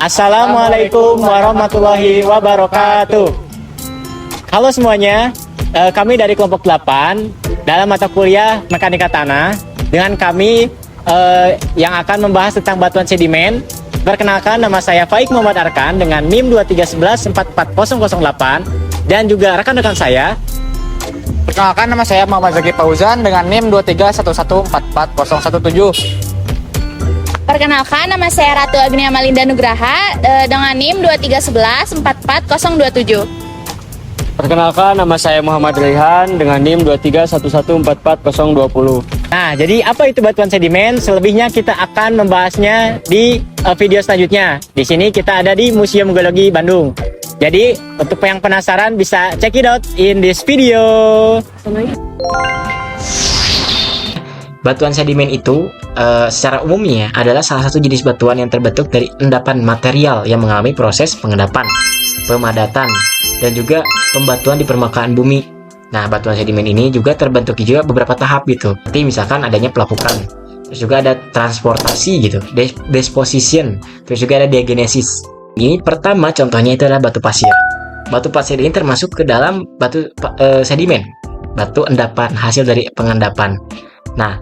Assalamualaikum warahmatullahi wabarakatuh. Halo semuanya, kami dari kelompok 8 dalam mata kuliah Mekanika Tanah. Dengan kami yang akan membahas tentang batuan sedimen. Perkenalkan, nama saya Faik Muhammad Arkan dengan NIM 231144008 dan juga rekan-rekan saya. Perkenalkan, nama saya Muhammad Zaki Fauzan dengan NIM 231144017. Perkenalkan, nama saya Ratu Agnia Malinda Nugraha dengan NIM 231144027. Perkenalkan, nama saya Muhammad Rehan dengan NIM 231144020. Nah, jadi apa itu batuan sedimen? Selebihnya kita akan membahasnya di video selanjutnya. Di sini kita ada di Museum Geologi Bandung. Jadi, untuk yang penasaran bisa check it out in this video. Batuan sedimen itu secara umumnya adalah salah satu jenis batuan yang terbentuk dari endapan material yang mengalami proses pengendapan, pemadatan, dan juga pembatuan di permukaan bumi. Nah, batuan sedimen ini juga terbentuk juga beberapa tahap gitu. Seperti misalkan adanya pelapukan, terus juga ada transportasi gitu, deposition, terus juga ada diagenesis. Ini pertama contohnya itu adalah batu pasir. Batu pasir ini termasuk ke dalam batu sedimen, batu endapan hasil dari pengendapan. Nah,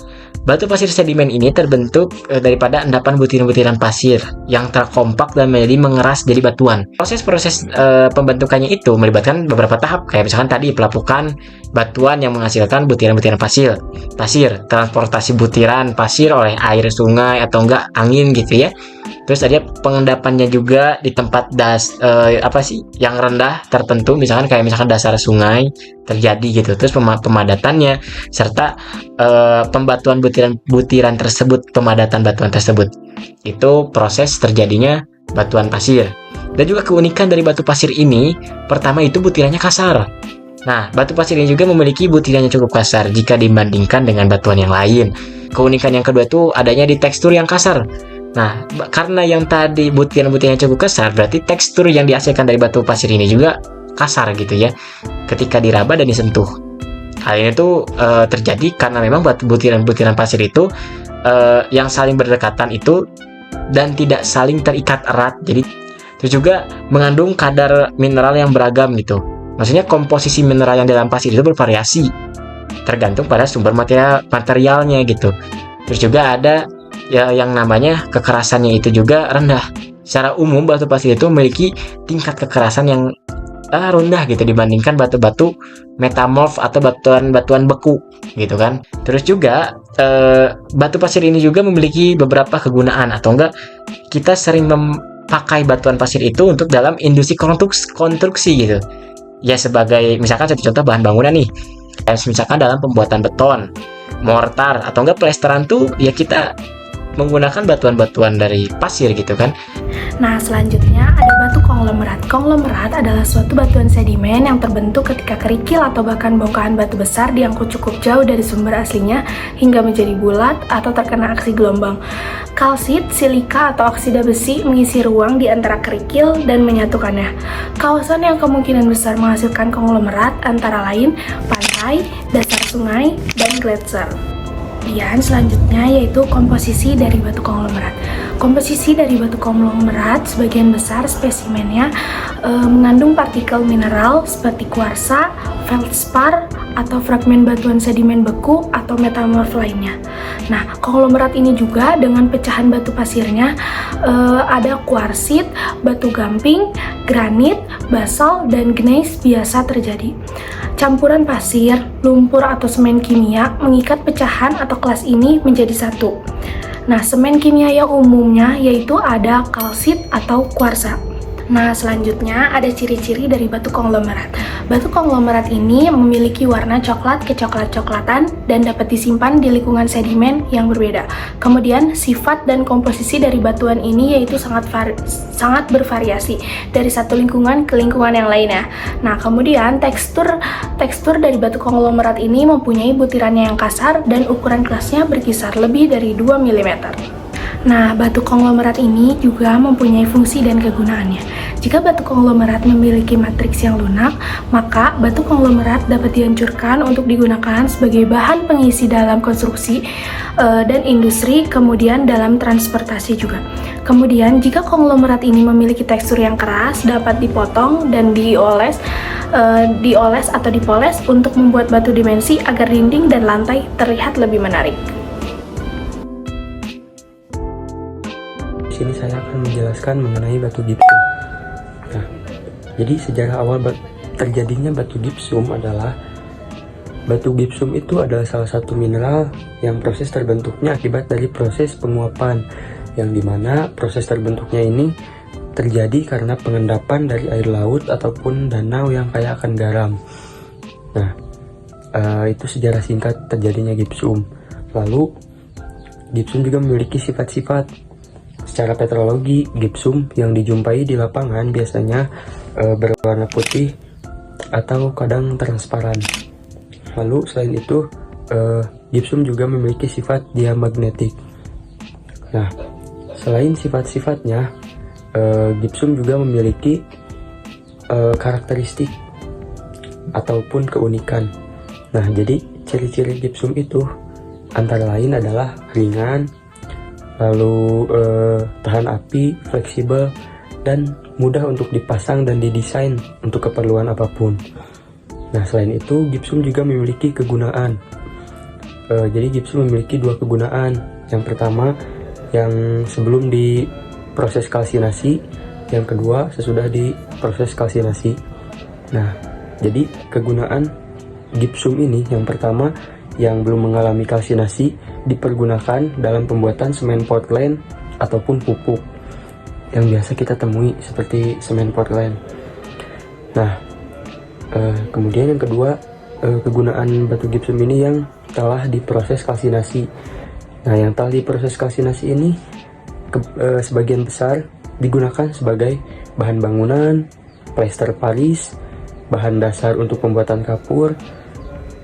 batu pasir sedimen ini terbentuk daripada endapan butiran-butiran pasir yang terkompak dan menjadi mengeras jadi batuan. Proses-proses pembentukannya itu melibatkan beberapa tahap, kayak misalkan tadi pelapukan batuan yang menghasilkan butiran-butiran pasir, transportasi butiran pasir oleh air sungai atau enggak angin gitu ya. Terus ada pengendapannya juga di tempat yang rendah tertentu, misalkan kayak misalkan dasar sungai terjadi gitu. Terus pemadatannya serta pembatuan butiran tersebut, pemadatan batuan tersebut. Itu proses terjadinya batuan pasir. Dan juga keunikan dari batu pasir ini, pertama itu butirannya kasar. Nah, batu pasir ini juga memiliki butirannya cukup kasar jika dibandingkan dengan batuan yang lain. Keunikan yang kedua itu adanya di tekstur yang kasar. Nah, karena yang tadi butiran-butirannya cukup kasar, berarti tekstur yang dihasilkan dari batu pasir ini juga kasar gitu ya, ketika diraba dan disentuh. Hal ini tuh terjadi karena memang butiran-butiran pasir itu yang saling berdekatan itu dan tidak saling terikat erat. Jadi itu juga mengandung kadar mineral yang beragam gitu. Maksudnya komposisi mineral yang dalam pasir itu bervariasi tergantung pada sumber materialnya gitu. Terus juga ada ya yang namanya kekerasannya itu juga rendah. Secara umum batu pasir itu memiliki tingkat kekerasan yang rendah gitu dibandingkan batu-batu metamorf atau batuan beku gitu kan. Terus juga batu pasir ini juga memiliki beberapa kegunaan, atau enggak kita sering memakai batuan pasir itu untuk dalam industri konstruksi gitu. Ya sebagai misalkan satu contoh bahan bangunan nih. Misalkan dalam pembuatan beton, mortar atau enggak plesteran tuh ya kita menggunakan batuan-batuan dari pasir gitu kan. Nah, selanjutnya ada batu konglomerat. Konglomerat adalah suatu batuan sedimen yang terbentuk ketika kerikil atau bahkan bongkahan batu besar diangkut cukup jauh dari sumber aslinya hingga menjadi bulat atau terkena aksi gelombang. Kalsit, silika, atau oksida besi mengisi ruang di antara kerikil dan menyatukannya. Kawasan yang kemungkinan besar menghasilkan konglomerat antara lain pantai, dasar sungai, dan gletser. Kemudian selanjutnya yaitu komposisi dari batu konglomerat. Komposisi dari batu konglomerat sebagian besar spesimennya mengandung partikel mineral seperti kuarsa, feldspar, atau fragmen batuan sedimen beku atau metamorf lainnya. Nah, konglomerat ini juga dengan pecahan batu pasirnya ada kuarsit, batu gamping, granit, basal, dan gneiss biasa terjadi. Campuran pasir, lumpur, atau semen kimia mengikat pecahan atau kelas ini menjadi satu. Nah, semen kimia yang umumnya yaitu ada kalsit atau kuarsa. Nah, selanjutnya ada ciri-ciri dari batu konglomerat. Batu konglomerat ini memiliki warna coklat kecoklat-coklatan dan dapat disimpan di lingkungan sedimen yang berbeda. Kemudian, sifat dan komposisi dari batuan ini yaitu sangat bervariasi dari satu lingkungan ke lingkungan yang lainnya. Nah, kemudian tekstur dari batu konglomerat ini mempunyai butirannya yang kasar dan ukuran kelasnya berkisar lebih dari 2 mm. Nah, batu konglomerat ini juga mempunyai fungsi dan kegunaannya. Jika batu konglomerat memiliki matriks yang lunak, maka batu konglomerat dapat dihancurkan untuk digunakan sebagai bahan pengisi dalam konstruksi dan industri, kemudian dalam transportasi juga. Kemudian, jika konglomerat ini memiliki tekstur yang keras, dapat dipotong dan dioles atau dipoles untuk membuat batu dimensi agar dinding dan lantai terlihat lebih menarik. Di sini saya akan menjelaskan mengenai batu gipsum. Nah, jadi sejarah awal terjadinya batu gipsum adalah batu gipsum itu adalah salah satu mineral yang proses terbentuknya akibat dari proses penguapan, yang dimana proses terbentuknya ini terjadi karena pengendapan dari air laut ataupun danau yang kaya akan garam. Nah, itu sejarah singkat terjadinya gipsum. Lalu, gipsum juga memiliki sifat-sifat. Secara petrologi, gipsum yang dijumpai di lapangan biasanya berwarna putih atau kadang transparan. Lalu selain itu, gipsum juga memiliki sifat diamagnetik. Nah, selain sifat-sifatnya, gipsum juga memiliki karakteristik ataupun keunikan. Nah, jadi ciri-ciri gipsum itu antara lain adalah ringan, lalu tahan api, fleksibel, dan mudah untuk dipasang dan didesain untuk keperluan apapun. Nah, selain itu, gipsum juga memiliki kegunaan. Jadi gipsum memiliki dua kegunaan. Yang pertama, yang sebelum diproses kalsinasi, yang kedua sesudah diproses kalsinasi. Nah, jadi kegunaan gipsum ini, yang pertama, yang belum mengalami kalsinasi dipergunakan dalam pembuatan semen Portland ataupun pupuk yang biasa kita temui seperti semen Portland. Nah, kemudian yang kedua, kegunaan batu gipsum ini yang telah diproses kalsinasi. Nah, yang telah diproses kalsinasi ini sebagian besar digunakan sebagai bahan bangunan, plester Paris, bahan dasar untuk pembuatan kapur,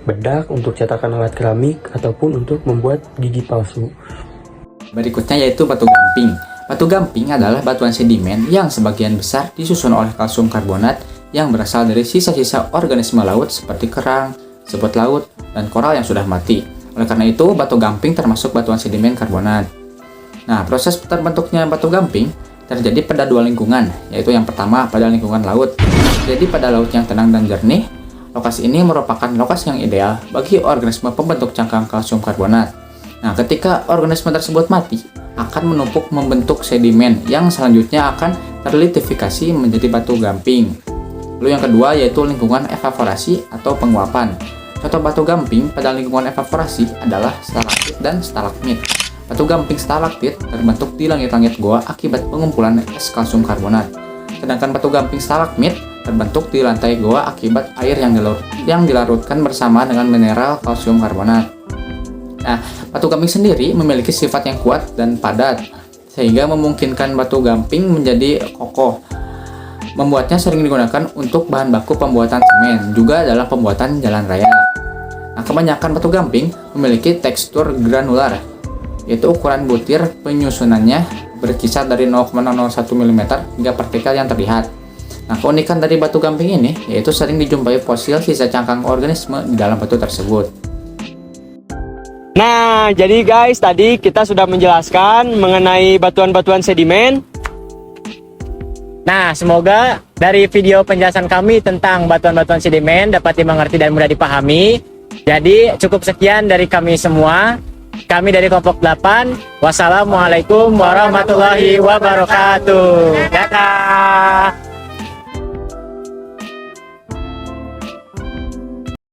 bedak untuk cetakan alat keramik, ataupun untuk membuat gigi palsu. Berikutnya yaitu batu gamping. Batu gamping adalah batuan sedimen yang sebagian besar disusun oleh kalsium karbonat yang berasal dari sisa-sisa organisme laut seperti kerang, sebut laut, dan koral yang sudah mati. Oleh karena itu, batu gamping termasuk batuan sedimen karbonat. Nah, proses terbentuknya batu gamping terjadi pada dua lingkungan, yaitu yang pertama pada lingkungan laut. Jadi pada laut yang tenang dan jernih, lokasi ini merupakan lokasi yang ideal bagi organisme pembentuk cangkang kalsium karbonat. Nah, ketika organisme tersebut mati, akan menumpuk membentuk sedimen yang selanjutnya akan terlitifikasi menjadi batu gamping. Lalu yang kedua yaitu lingkungan evaporasi atau penguapan. Contoh batu gamping pada lingkungan evaporasi adalah stalaktit dan stalagmit. Batu gamping stalaktit terbentuk di langit-langit goa akibat pengumpulan es kalsium karbonat. Sedangkan batu gamping stalagmit terbentuk di lantai goa akibat air yang dilarutkan bersama dengan mineral kalsium karbonat. Nah, batu gamping sendiri memiliki sifat yang kuat dan padat, sehingga memungkinkan batu gamping menjadi kokoh. Membuatnya sering digunakan untuk bahan baku pembuatan semen, juga dalam pembuatan jalan raya. Nah, kebanyakan batu gamping memiliki tekstur granular, yaitu ukuran butir penyusunannya berkisar dari 0,001 mm hingga partikel yang terlihat. Nah, keunikan dari batu gamping ini yaitu sering dijumpai fosil sisa cangkang organisme di dalam batu tersebut. Nah, jadi guys, tadi kita sudah menjelaskan mengenai batuan-batuan sedimen. Nah, semoga dari video penjelasan kami tentang batuan-batuan sedimen dapat dimengerti dan mudah dipahami. Jadi, cukup sekian dari kami semua. Kami dari kelompok 8. Wassalamualaikum warahmatullahi wabarakatuh. Dadah.